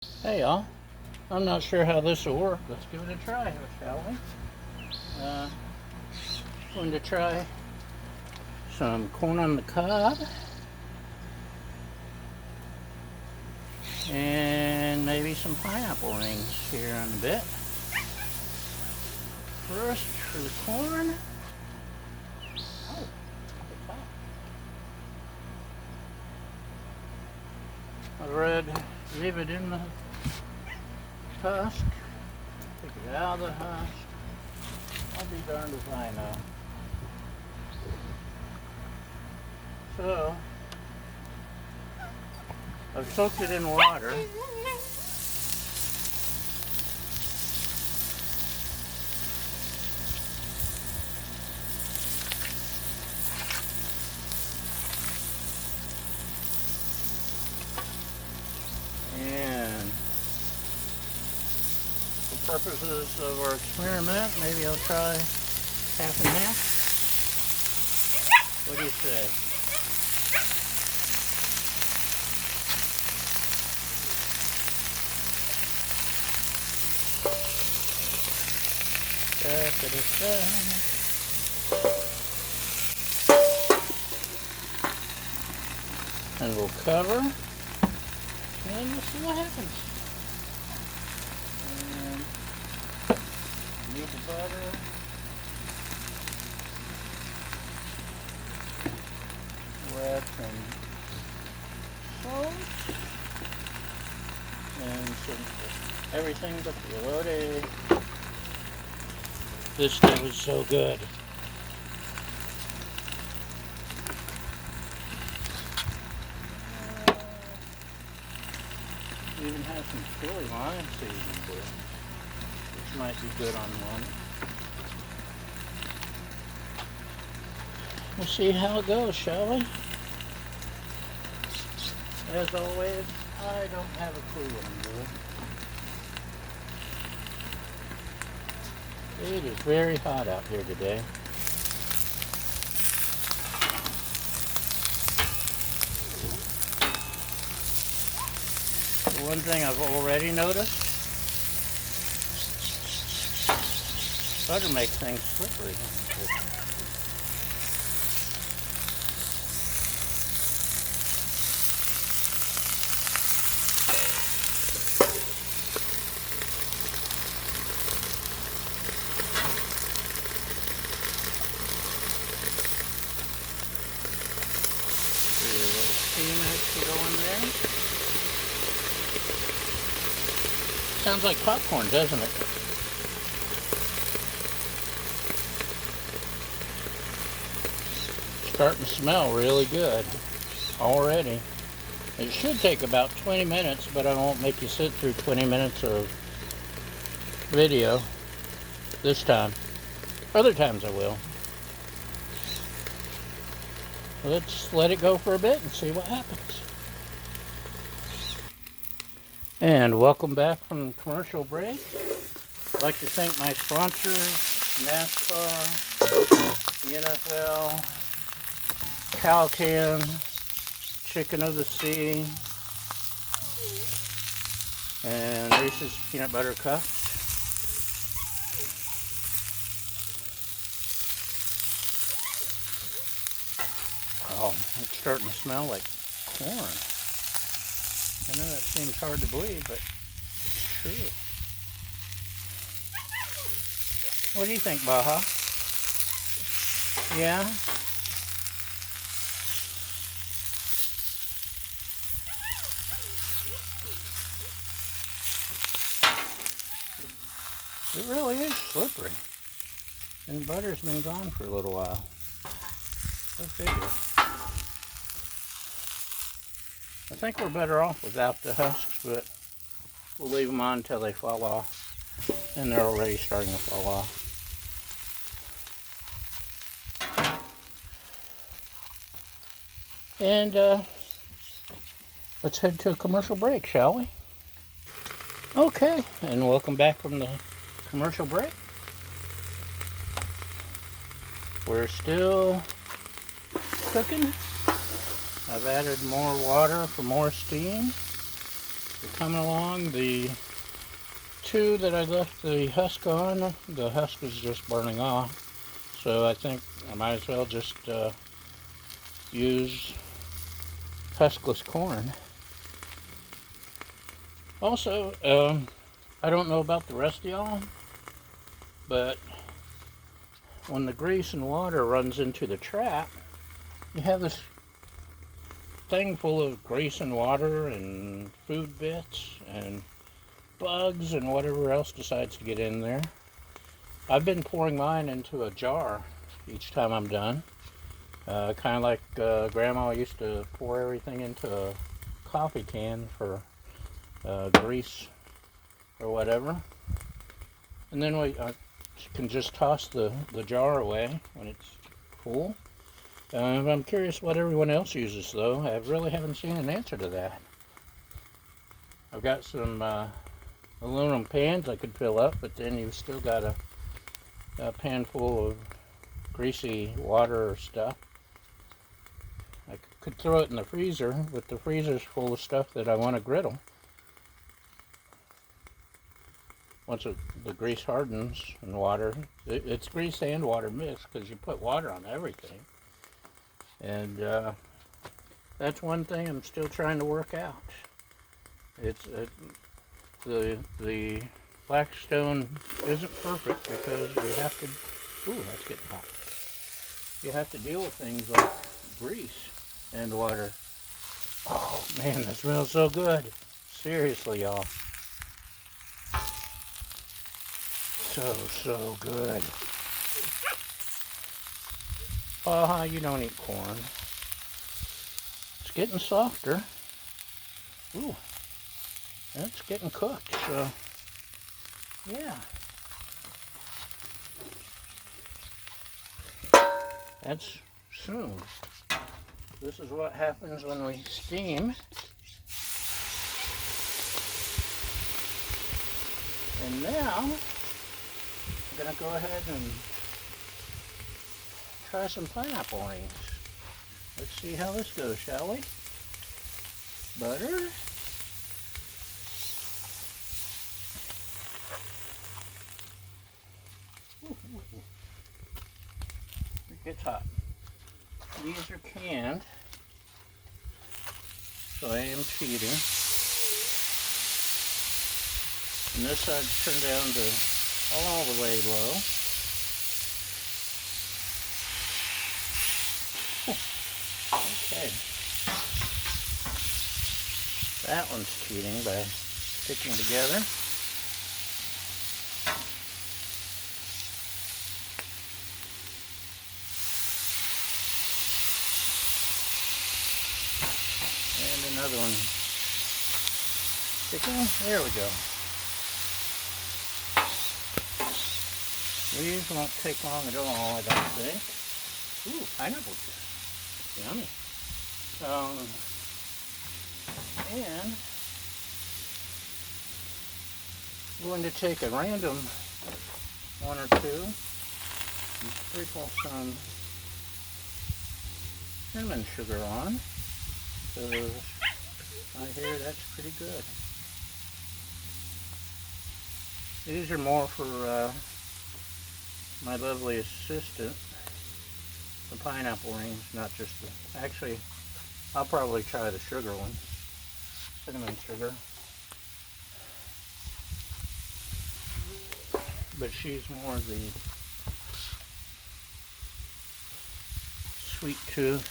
Hey y'all, I'm not sure how this will work. Let's give it a try, shall we? Going to try some corn on the cob and maybe some pineapple rings here in a bit. First, for the corn. Oh, I'd rather leave it in the husk. Take it out of the husk. I'll be darned if I know. So, I've soaked it in water. And for purposes of our experiment, maybe I'll try half and half. What do you say? And we'll cover, and we'll see what happens. And need the butter. We'll add some salt and everything but the elote. This stuff is so good. We even have some chili lime seasoning to it, which might be good on one. We'll see how it goes, shall we? As always, I don't have a clue what I'm doing. It is very hot out here today. One thing I've already noticed, butter makes things slippery. A little peanuts to go in there. Sounds like popcorn, doesn't it? Starting to smell really good already. It should take about 20 minutes, but I won't make you sit through 20 minutes of video this time. Other times I will. Let's let it go for a bit and see what happens. And welcome back from commercial break. I'd like to thank my sponsors, NASCAR, the NFL, Calcan, Chicken of the Sea, and Reese's Peanut Butter Cups. Oh, it's starting to smell like corn. I know that seems hard to believe, but it's true. What do you think, Baja? Yeah? It really is slippery. And butter's been gone for a little while. Go figure. I think we're better off without the husks, but we'll leave them on until they fall off. And they're already starting to fall off. And let's head to a commercial break, shall we? Okay, and welcome back from the commercial break. We're still cooking. I've added more water for more steam. They're coming along. The two that I left the husk on, the husk is just burning off. So I think I might as well just use huskless corn. Also, I don't know about the rest of y'all, but when the grease and water runs into the trap, you have this thing full of grease and water and food bits and bugs and whatever else decides to get in there. I've been pouring mine into a jar each time I'm done. Kind of like Grandma used to pour everything into a coffee can for grease or whatever. And then we can just toss the jar away when it's full. I'm curious what everyone else uses, though. I really haven't seen an answer to that. I've got some aluminum pans I could fill up, but then you've still got a pan full of greasy water or stuff. I could throw it in the freezer, but the freezer's full of stuff that I want to griddle. Once the grease hardens in water, it's grease and water mixed because you put water on everything. And that's one thing I'm still trying to work out. The Blackstone isn't perfect because you have to, ooh, that's getting hot. You have to deal with things like grease and water. Oh man, that smells so good. Seriously, y'all. So good. You don't eat corn. It's getting softer. Ooh, it's getting cooked, so yeah. That's soon. This is what happens when we steam. And now, I'm going to go ahead and try some pineapple rings. Let's see how this goes, shall we? Butter. It gets hot. These are canned, so I am cheating. And this side's turned down to all the way low. Okay. That one's cheating by sticking together. And another one sticking. There we go. These won't take long at all, I don't think. Ooh, pineapple juice. Yummy. And I'm going to take a random one or two and sprinkle some cinnamon sugar on, because I hear that's pretty good. These are more for my lovely assistant, the pineapple rings, not just the, actually, I'll probably try the sugar one, cinnamon sugar, but she's more the sweet tooth,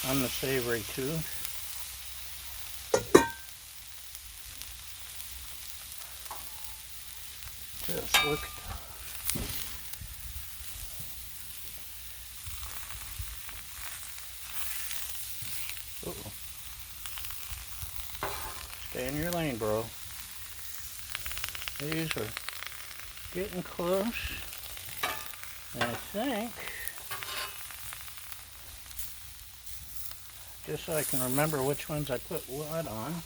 I'm the savory tooth. Just look at that. Uh-oh. Stay in your lane, bro. These are getting close. And I think, just so I can remember which ones I put what on,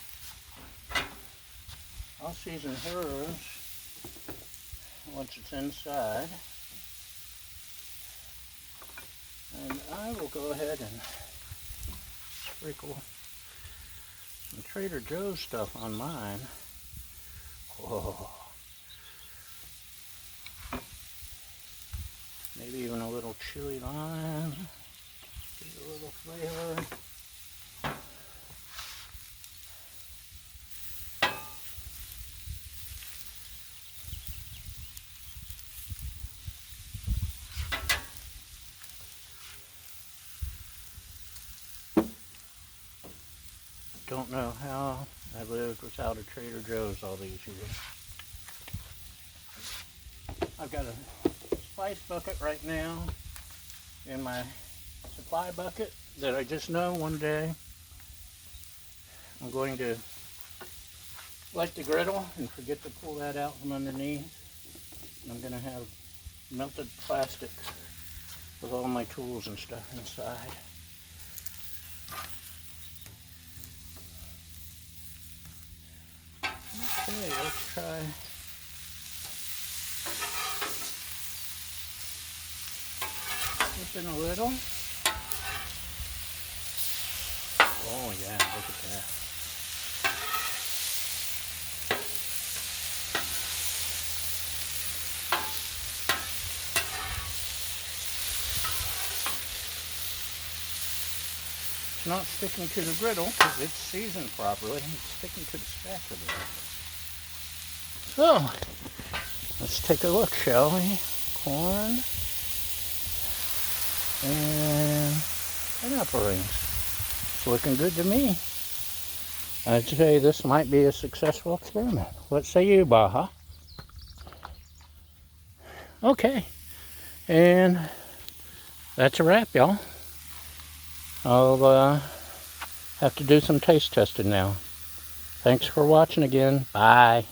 I'll season hers once it's inside. And I will go ahead and sprinkle some Trader Joe's stuff on mine. Whoa. Maybe even a little chili lime. Give it a little flavor. Don't know how I lived without a Trader Joe's all these years. I've got a spice bucket right now in my supply bucket that I just know one day I'm going to light the griddle and forget to pull that out from underneath. And I'm going to have melted plastic with all my tools and stuff inside. Okay, let's try flipping a little. Oh yeah, look at that. It's not sticking to the griddle because it's seasoned properly. It's sticking to the spatula. So, let's take a look, shall we? Corn and pineapple rings. It's looking good to me. I'd say this might be a successful experiment. What say you, Baja? Okay, and that's a wrap, y'all. I'll have to do some taste testing now. Thanks for watching again. Bye.